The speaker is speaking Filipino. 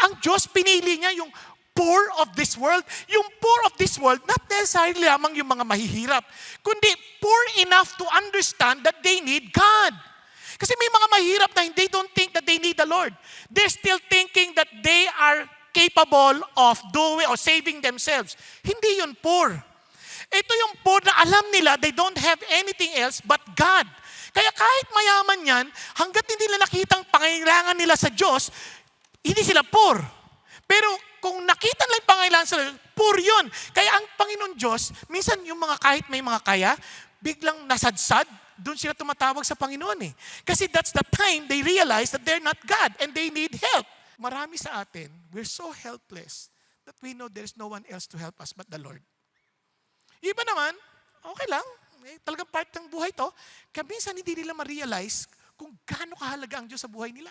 ang Diyos pinili niya yung poor of this world. Yung poor of this world, not necessarily lamang yung mga mahihirap, kundi poor enough to understand that they need God. Kasi may mga mahirap na they don't think that they need the Lord. They're still thinking that they are capable of doing or saving themselves. Hindi yun poor. Ito yung poor na alam nila they don't have anything else but God. Kaya kahit mayaman yan, hanggat hindi nila nakitang pangailangan nila sa Diyos, hindi sila poor. Pero kung nakita nila yung pangailangan sa Diyos, poor yun. Kaya ang Panginoon Diyos, minsan yung mga kahit may mga kaya, biglang nasadsad, doon sila tumatawag sa Panginoon eh. Kasi that's the time they realize that they're not God and they need help. Marami sa atin, we're so helpless that we know there's no one else to help us but the Lord. Iba naman, okay lang. Talagang part ng buhay to. Kaya minsan hindi nila ma-realize kung gaano kahalaga ang Diyos sa buhay nila.